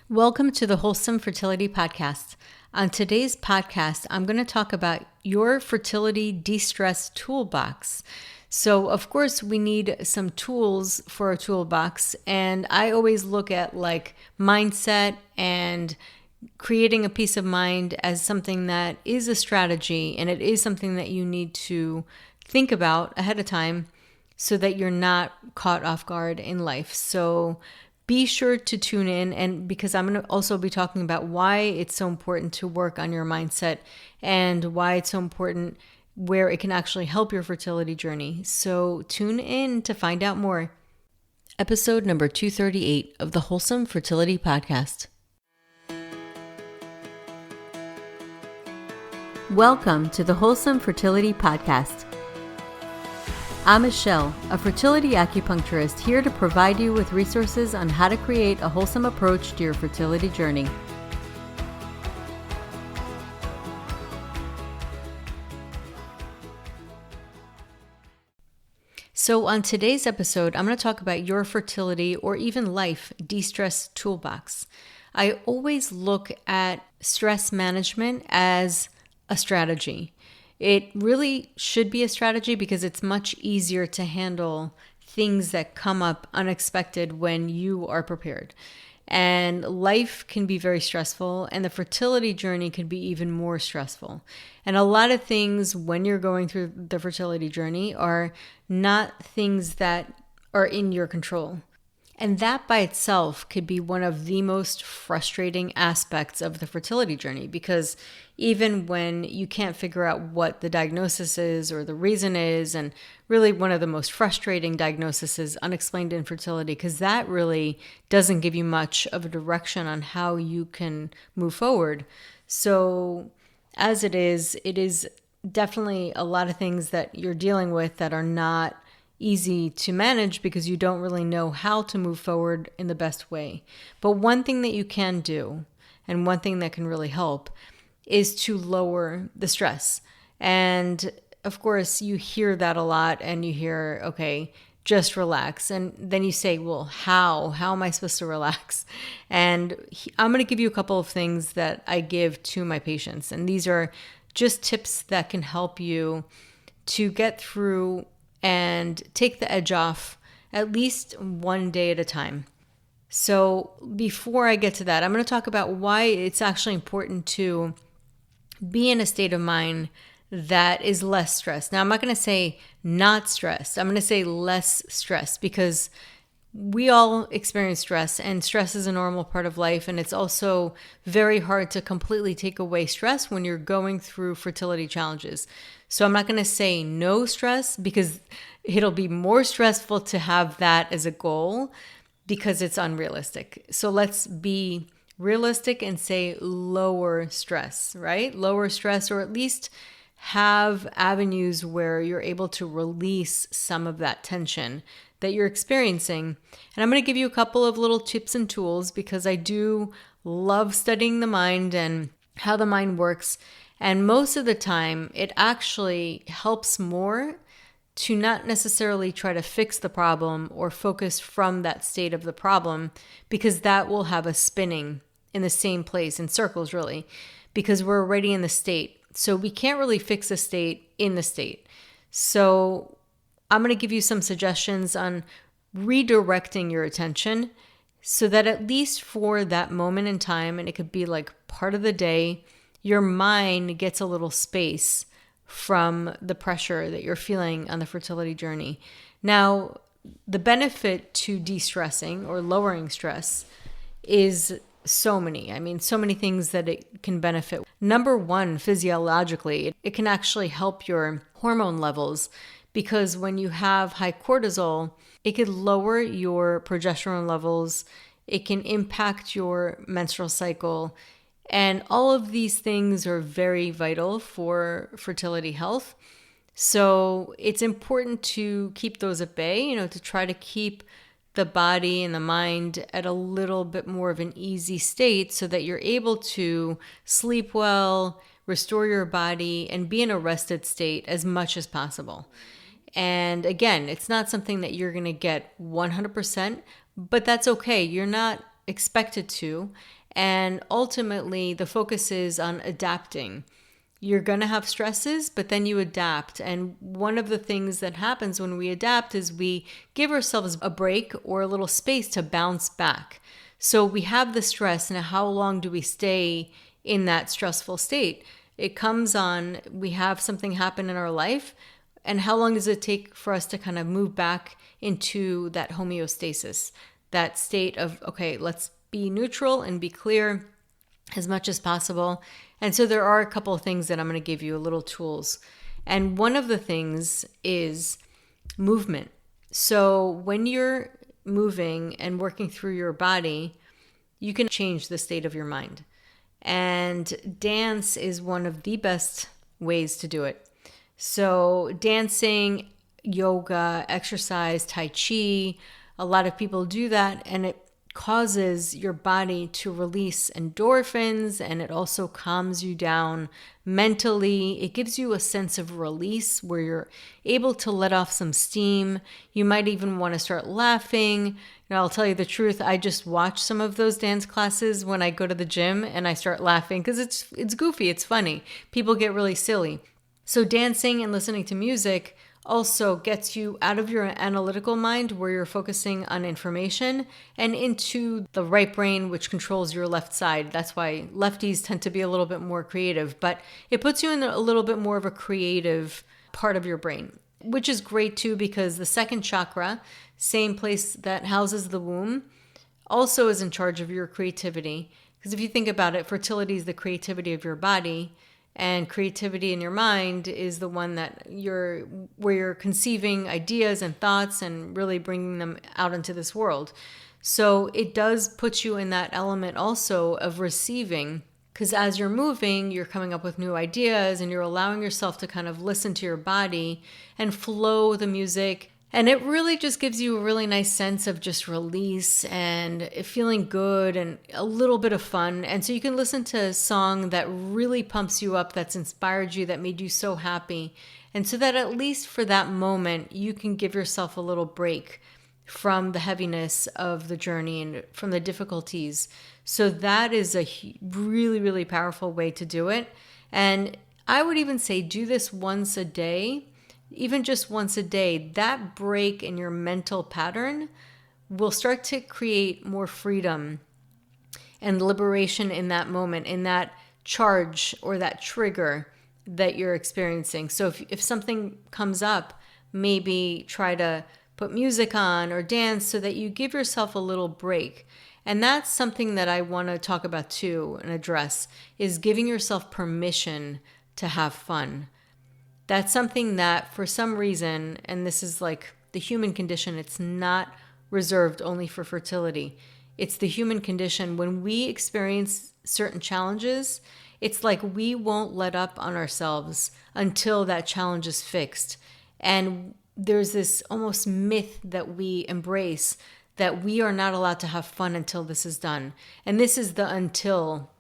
Welcome to the Wholesome Fertility Podcast. On today's podcast, I'm going to talk about your fertility de-stress toolbox. So, of course, we need some tools for a toolbox, and I always look at like mindset and creating a peace of mind as something that is a strategy, and it is something that you need to think about ahead of time so that you're not caught off guard in life. So be sure to tune in, and because I'm going to also be talking about why it's so important to work on your mindset and why it's so important where it can actually help your fertility journey. So tune in to find out more. Episode number 238 of the Wholesome Fertility Podcast. Welcome to the Wholesome Fertility Podcast. I'm Michelle, a fertility acupuncturist here to provide you with resources on how to create a wholesome approach to your fertility journey. So on today's episode, I'm going to talk about your fertility or even life de-stress toolbox. I always look at stress management as a strategy. It really should be a strategy because it's much easier to handle things that come up unexpected when you are prepared. And life can be very stressful, and the fertility journey can be even more stressful. And a lot of things when you're going through the fertility journey are not things that are in your control. And that by itself could be one of the most frustrating aspects of the fertility journey, because even when you can't figure out what the diagnosis is or the reason is, and really one of the most frustrating diagnoses is unexplained infertility, because that really doesn't give you much of a direction on how you can move forward. So as it is definitely a lot of things that you're dealing with that are not easy to manage because you don't really know how to move forward in the best way. But one thing that you can do, and one thing that can really help, is to lower the stress. And of course, you hear that a lot, and you hear, okay, just relax. And then you say, well, how am I supposed to relax? And I'm going to give you a couple of things that I give to my patients. And these are just tips that can help you to get through and take the edge off at least one day at a time. So before I get to that, I'm going to talk about why it's actually important to be in a state of mind that is less stressed. Now, I'm not going to say not stressed. I'm going to say less stressed, because we all experience stress, and stress is a normal part of life. And it's also very hard to completely take away stress when you're going through fertility challenges. So I'm not going to say no stress, because it'll be more stressful to have that as a goal because it's unrealistic. So let's be realistic and say lower stress, right? Lower stress, or at least have avenues where you're able to release some of that tension that you're experiencing. And I'm going to give you a couple of little tips and tools, because I do love studying the mind and how the mind works. And most of the time, it actually helps more to not necessarily try to fix the problem or focus from that state of the problem, because that will have us spinning in the same place in circles, really, because we're already in the state. So we can't really fix a state in the state. So I'm going to give you some suggestions on redirecting your attention so that at least for that moment in time, and it could be like part of the day, your mind gets a little space from the pressure that you're feeling on the fertility journey. Now, the benefit to de-stressing or lowering stress is so many things that it can benefit. Number one, physiologically, it can actually help your hormone levels, because when you have high cortisol, it could lower your progesterone levels. It can impact your menstrual cycle. And all of these things are very vital for fertility health. So it's important to keep those at bay, to try to keep the body and the mind at a little bit more of an easy state so that you're able to sleep well, restore your body, and be in a rested state as much as possible. And again, it's not something that you're going to get 100%, but that's okay. You're not expected to. And ultimately, the focus is on adapting. You're going to have stresses, but then you adapt. And one of the things that happens when we adapt is we give ourselves a break or a little space to bounce back. So we have the stress, and how long do we stay in that stressful state? It comes on, we have something happen in our life, and how long does it take for us to kind of move back into that homeostasis, that state of, okay, let's be neutral and be clear as much as possible. And so there are a couple of things that I'm going to give you, little tools. And one of the things is movement. So when you're moving and working through your body, you can change the state of your mind. And dance is one of the best ways to do it. So dancing, yoga, exercise, tai chi, a lot of people do that, and it causes your body to release endorphins, and it also calms you down mentally. It gives you a sense of release where you're able to let off some steam. You might even want to start laughing. I'll tell you the truth, I just watch some of those dance classes when I go to the gym, and I start laughing because it's goofy, it's funny. People get really silly. So dancing and listening to music also gets you out of your analytical mind where you're focusing on information and into the right brain, which controls your left side. That's why lefties tend to be a little bit more creative, but it puts you in a little bit more of a creative part of your brain, which is great too, because the second chakra, same place that houses the womb, also is in charge of your creativity. Because if you think about it, fertility is the creativity of your body, and creativity in your mind is the one that where you're conceiving ideas and thoughts and really bringing them out into this world. So it does put you in that element also of receiving, because as you're moving, you're coming up with new ideas and you're allowing yourself to kind of listen to your body and flow the music. And it really just gives you a really nice sense of just release and feeling good and a little bit of fun. And so you can listen to a song that really pumps you up, that's inspired you, that made you so happy. And so that at least for that moment, you can give yourself a little break from the heaviness of the journey and from the difficulties. So that is a really, really powerful way to do it. And I would even say do this once a day. Even just once a day, that break in your mental pattern will start to create more freedom and liberation in that moment, in that charge or that trigger that you're experiencing. So if something comes up, maybe try to put music on or dance so that you give yourself a little break. And that's something that I want to talk about too and address, is giving yourself permission to have fun. That's something that for some reason, and this is like the human condition, it's not reserved only for fertility. It's the human condition. When we experience certain challenges, it's like we won't let up on ourselves until that challenge is fixed. And there's this almost myth that we embrace that we are not allowed to have fun until this is done. And this is the until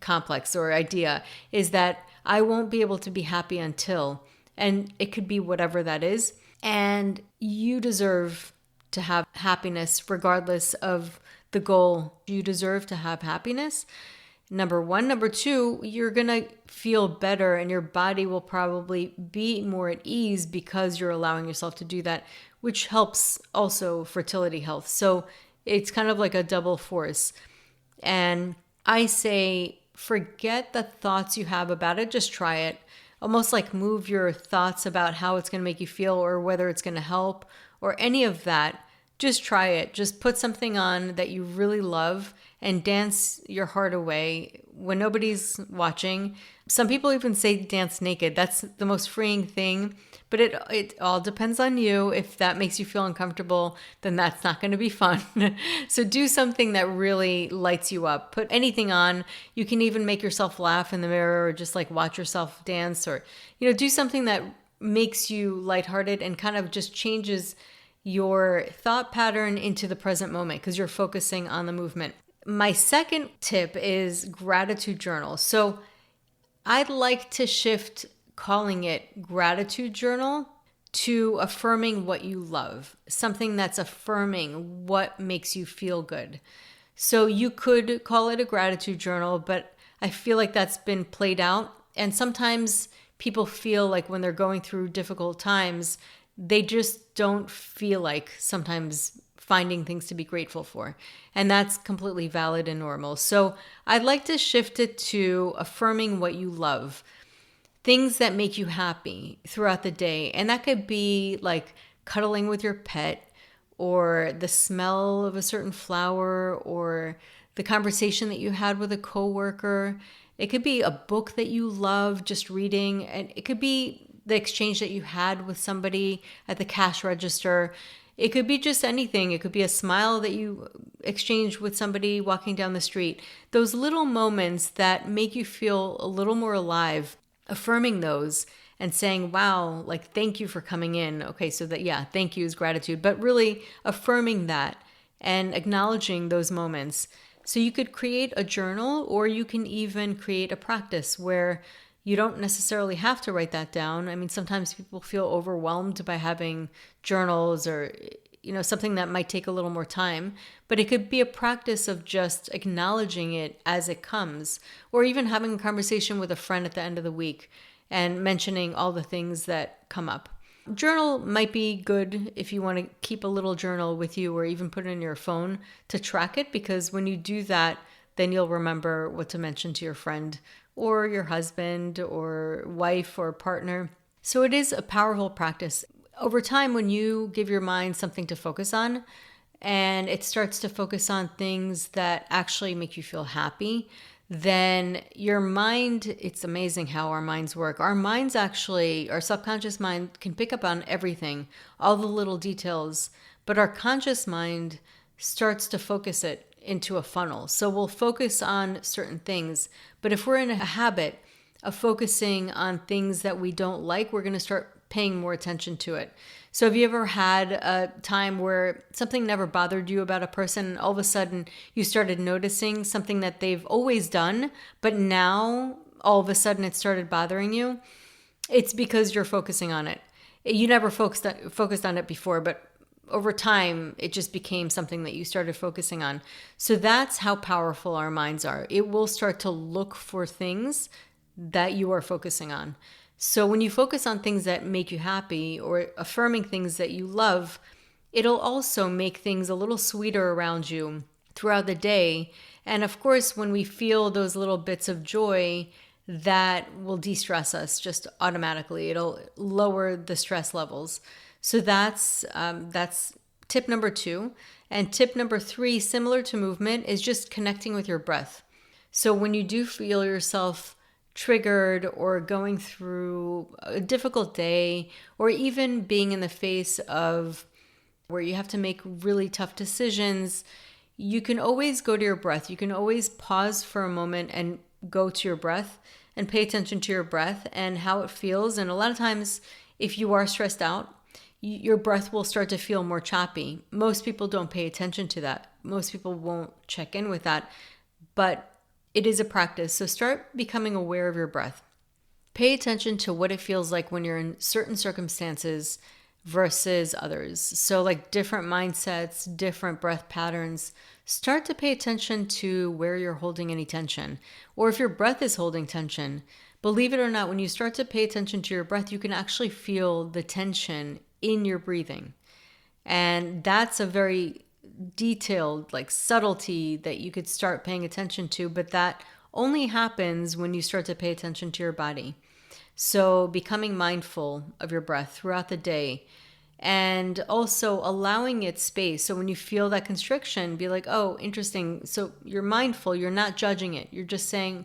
complex or idea, is that I won't be able to be happy until, and it could be whatever that is. And you deserve to have happiness regardless of the goal. You deserve to have happiness. Number one. Number two, you're going to feel better and your body will probably be more at ease because you're allowing yourself to do that, which helps also fertility health. So it's kind of like a double force. And I say, forget the thoughts you have about it. Just try it. Almost like move your thoughts about how it's going to make you feel or whether it's going to help or any of that. Just try it. Just put something on that you really love and dance your heart away when nobody's watching. Some people even say dance naked. That's the most freeing thing. But it all depends on you. If that makes you feel uncomfortable, then that's not going to be fun. So do something that really lights you up. Put anything on. You can even make yourself laugh in the mirror or just like watch yourself dance, or do something that makes you lighthearted and kind of just changes your thought pattern into the present moment because you're focusing on the movement. My second tip is gratitude journal. So I'd like to shift calling it gratitude journal to affirming what you love, something that's affirming what makes you feel good. So you could call it a gratitude journal, but I feel like that's been played out. And sometimes people feel like when they're going through difficult times, they just don't feel like sometimes finding things to be grateful for. And that's completely valid and normal. So I'd like to shift it to affirming what you love, things that make you happy throughout the day. And that could be like cuddling with your pet, or the smell of a certain flower, or the conversation that you had with a coworker. It could be a book that you love just reading, and it could be the exchange that you had with somebody at the cash register. It could be just anything. It could be a smile that you exchange with somebody walking down the street. Those little moments that make you feel a little more alive, affirming those and saying, wow, like, thank you for coming in. Okay, so that, yeah, thank you is gratitude, but really affirming that and acknowledging those moments. So you could create a journal, or you can even create a practice where you don't necessarily have to write that down. I mean, sometimes people feel overwhelmed by having journals, or something that might take a little more time, but it could be a practice of just acknowledging it as it comes, or even having a conversation with a friend at the end of the week and mentioning all the things that come up. Journal might be good if you want to keep a little journal with you, or even put it in your phone to track it, because when you do that, then you'll remember what to mention to your friend or your husband or wife or partner. So it is a powerful practice. Over time, when you give your mind something to focus on, and it starts to focus on things that actually make you feel happy, then your mind, it's amazing how our minds work. Our minds actually, our subconscious mind can pick up on everything, all the little details, but our conscious mind starts to focus it into a funnel. So we'll focus on certain things, but if we're in a habit of focusing on things that we don't like, we're going to start paying more attention to it. So have you ever had a time where something never bothered you about a person, and all of a sudden you started noticing something that they've always done, but now all of a sudden it started bothering you? It's because you're focusing on it. You never focused on it before, but over time it just became something that you started focusing on. So that's how powerful our minds are. It will start to look for things that you are focusing on. So when you focus on things that make you happy, or affirming things that you love, it'll also make things a little sweeter around you throughout the day. And of course, when we feel those little bits of joy, that will de-stress us just automatically. It'll lower the stress levels. So that's tip number 2. And tip number 3, similar to movement, is just connecting with your breath. So when you do feel yourself triggered, or going through a difficult day, or even being in the face of where you have to make really tough decisions, you can always go to your breath. You can always pause for a moment and go to your breath and pay attention to your breath and how it feels. And a lot of times, if you are stressed out, your breath will start to feel more choppy. Most people don't pay attention to that. Most people won't check in with that, but it is a practice. So start becoming aware of your breath. Pay attention to what it feels like when you're in certain circumstances versus others. So like different mindsets, different breath patterns. Start to pay attention to where you're holding any tension, or if your breath is holding tension. Believe it or not, when you start to pay attention to your breath, you can actually feel the tension in your breathing. And that's a very detailed, like, subtlety that you could start paying attention to, but that only happens when you start to pay attention to your body. So becoming mindful of your breath throughout the day, and also allowing it space. So when you feel that constriction, be like, oh, interesting. So you're mindful, you're not judging it. You're just saying,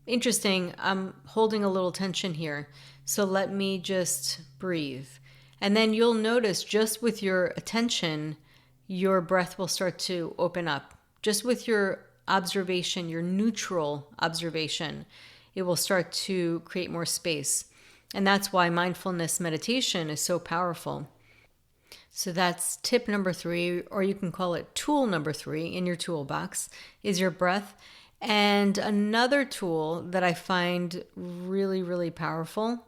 interesting, I'm holding a little tension here. So let me just breathe. And then you'll notice, just with your attention, your breath will start to open up. Just with your observation, your neutral observation, it will start to create more space. And that's why mindfulness meditation is so powerful. So that's tip number 3, or you can call it tool number 3 in your toolbox, is your breath. And another tool that I find really, really powerful,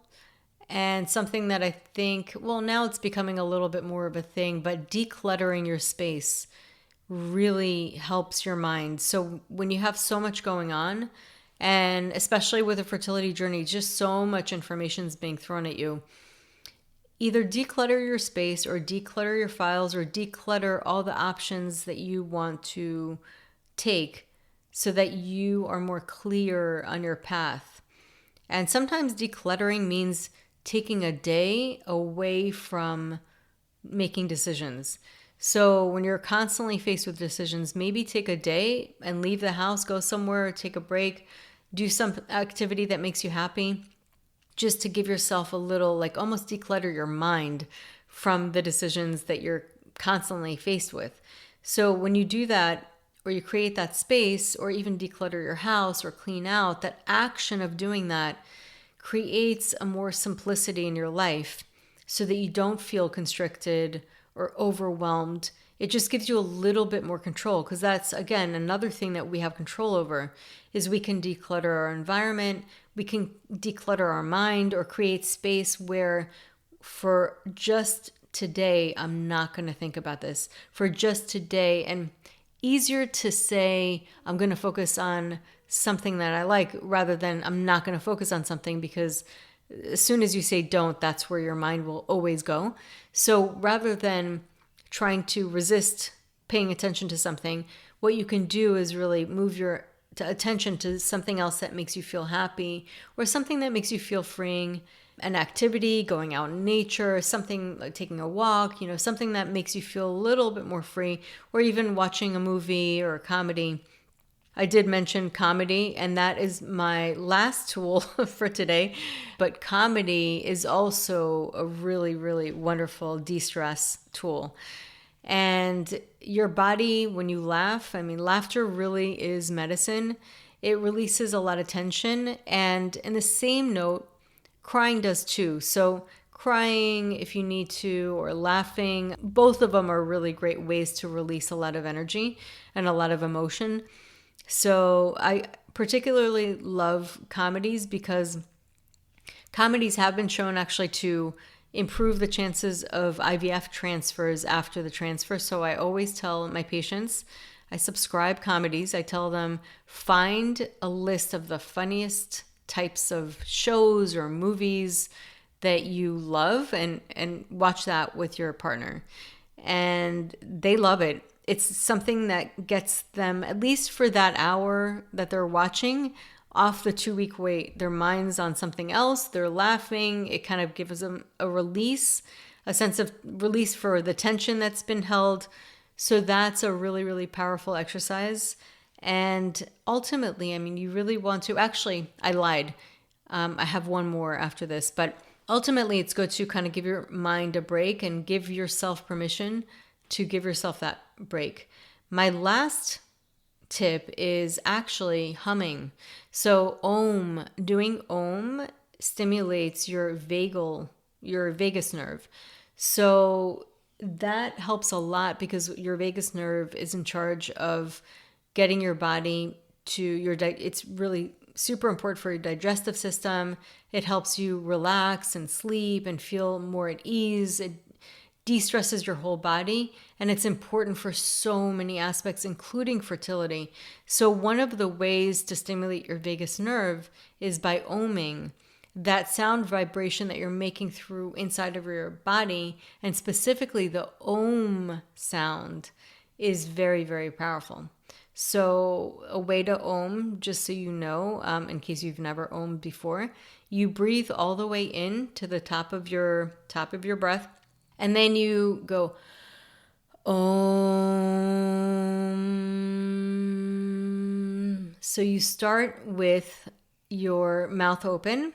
and something that I think, well, now it's becoming a little bit more of a thing, but decluttering your space really helps your mind. So when you have so much going on, and especially with a fertility journey, just so much information is being thrown at you, either declutter your space or declutter your files or declutter all the options that you want to take so that you are more clear on your path. And sometimes decluttering means taking a day away from making decisions. So when you're constantly faced with decisions, maybe take a day and leave the house, go somewhere, take a break, do some activity that makes you happy, just to give yourself a little, like almost declutter your mind from the decisions that you're constantly faced with. So when you do that, or you create that space, or even declutter your house or clean out, that action of doing that creates a more simplicity in your life so that you don't feel constricted or overwhelmed. It just gives you a little bit more control, because that's, again, another thing that we have control over is we can declutter our environment, we can declutter our mind, or create space where for just today, I'm not going to think about this. For just today, and easier to say, I'm going to focus on something that I like rather than I'm not going to focus on something, because as soon as you say don't, that's where your mind will always go. So rather than trying to resist paying attention to something, what you can do is really move your attention to something else that makes you feel happy, or something that makes you feel freeing, an activity, going out in nature, something like taking a walk, something that makes you feel a little bit more free, or even watching a movie or a comedy. I did mention comedy, and that is my last tool for today. But comedy is also a really, really wonderful de-stress tool. And your body, when you laugh, laughter really is medicine. It releases a lot of tension. And in the same note, crying does too. So crying if you need to, or laughing, both of them are really great ways to release a lot of energy and a lot of emotion. So I particularly love comedies because comedies have been shown actually to improve the chances of IVF transfers after the transfer. So I always tell my patients, I subscribe comedies. I tell them, find a list of the funniest types of shows or movies that you love, and watch that with your partner. And they love it. It's something that gets them, at least for that hour that they're watching, off the 2-week wait. Their mind's on something else. They're laughing. It kind of gives them a release, a sense of release for the tension that's been held. So that's a really, really powerful exercise. And ultimately, you really want to, actually, I lied. I have one more after this, but ultimately it's good to kind of give your mind a break and give yourself permission to give yourself that break. My last tip is actually humming. So doing Om stimulates your vagus nerve. So that helps a lot, because your vagus nerve is in charge of getting your body to it's really super important for your digestive system. It helps you relax and sleep and feel more at ease. It de-stresses your whole body, and it's important for so many aspects, including fertility. So one of the ways to stimulate your vagus nerve is by oming. That sound vibration that you're making through inside of your body, and specifically the Om sound, is very, very powerful. So a way to Om, just so you know, in case you've never Om'd before, you breathe all the way in to the top of your breath, and then you go Om. So you start with your mouth open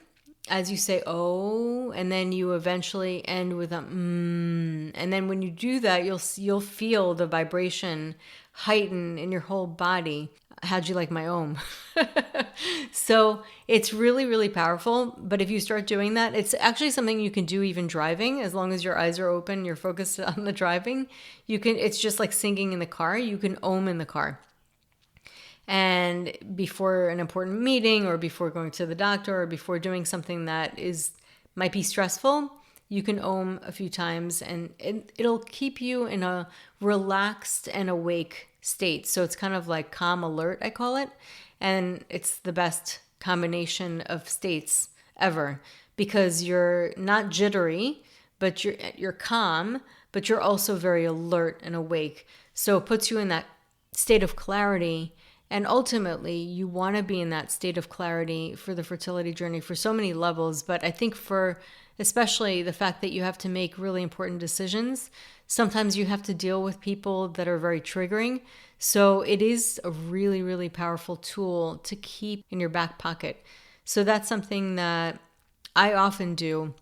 as you say oh, and then you eventually end with a and then when you do that, you'll feel the vibration heighten in your whole body. How'd you like my Om? So it's really, really powerful. But if you start doing that, it's actually something you can do even driving. As long as your eyes are open, you're focused on the driving. It's just like singing in the car. You can Om in the car. And before an important meeting, or before going to the doctor, or before doing something that might be stressful, you can Om a few times, and it'll keep you in a relaxed and awake state. So it's kind of like calm alert, I call it. And it's the best combination of states ever, because you're not jittery, but you're calm, but you're also very alert and awake. So it puts you in that state of clarity. And ultimately, you want to be in that state of clarity for the fertility journey for so many levels. But I think for especially the fact that you have to make really important decisions, sometimes you have to deal with people that are very triggering. So it is a really, really powerful tool to keep in your back pocket. So that's something that I often do.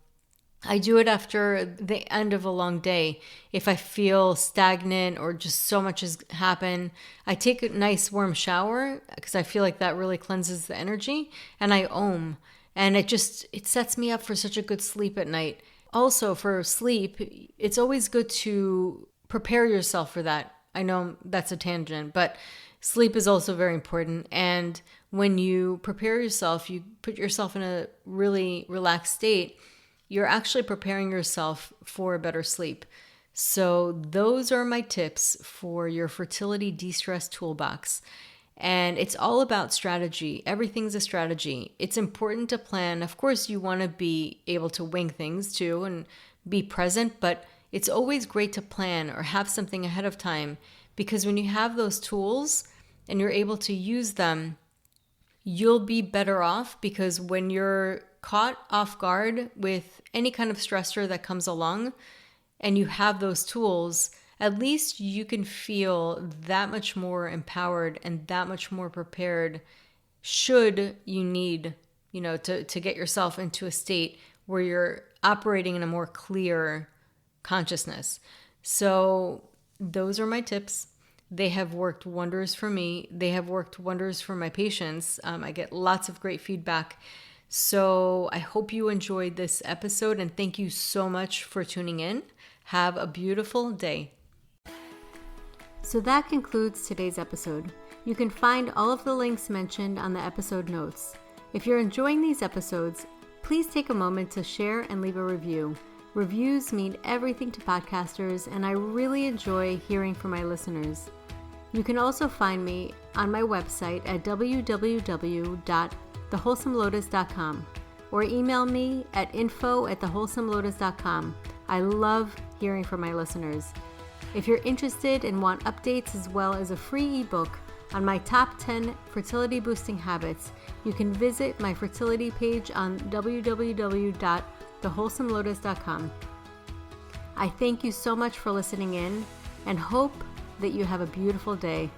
I do it after the end of a long day. If I feel stagnant or just so much has happened, I take a nice warm shower because I feel like that really cleanses the energy, and I Om. And it sets me up for such a good sleep at night. Also, for sleep, it's always good to prepare yourself for that. I know that's a tangent, but sleep is also very important. And when you prepare yourself, you put yourself in a really relaxed state, you're actually preparing yourself for a better sleep. So those are my tips for your fertility de-stress toolbox. And it's all about strategy. Everything's a strategy. It's important to plan. Of course, you want to be able to wing things too and be present, but it's always great to plan or have something ahead of time, because when you have those tools and you're able to use them, you'll be better off, because when you're caught off guard with any kind of stressor that comes along and you have those tools, at least you can feel that much more empowered and that much more prepared should you need, to get yourself into a state where you're operating in a more clear consciousness. So those are my tips. They have worked wonders for me. They have worked wonders for my patients. I get lots of great feedback. So I hope you enjoyed this episode, and thank you so much for tuning in. Have a beautiful day. So that concludes today's episode. You can find all of the links mentioned on the episode notes. If you're enjoying these episodes, please take a moment to share and leave a review. Reviews mean everything to podcasters, and I really enjoy hearing from my listeners. You can also find me on my website at www.thewholesomelotus.com or email me at info@thewholesomelotus.com. I love hearing from my listeners. If you're interested and want updates as well as a free ebook on my top 10 fertility boosting habits, you can visit my fertility page on www.thewholesomelotus.com. I thank you so much for listening in and hope that you have a beautiful day.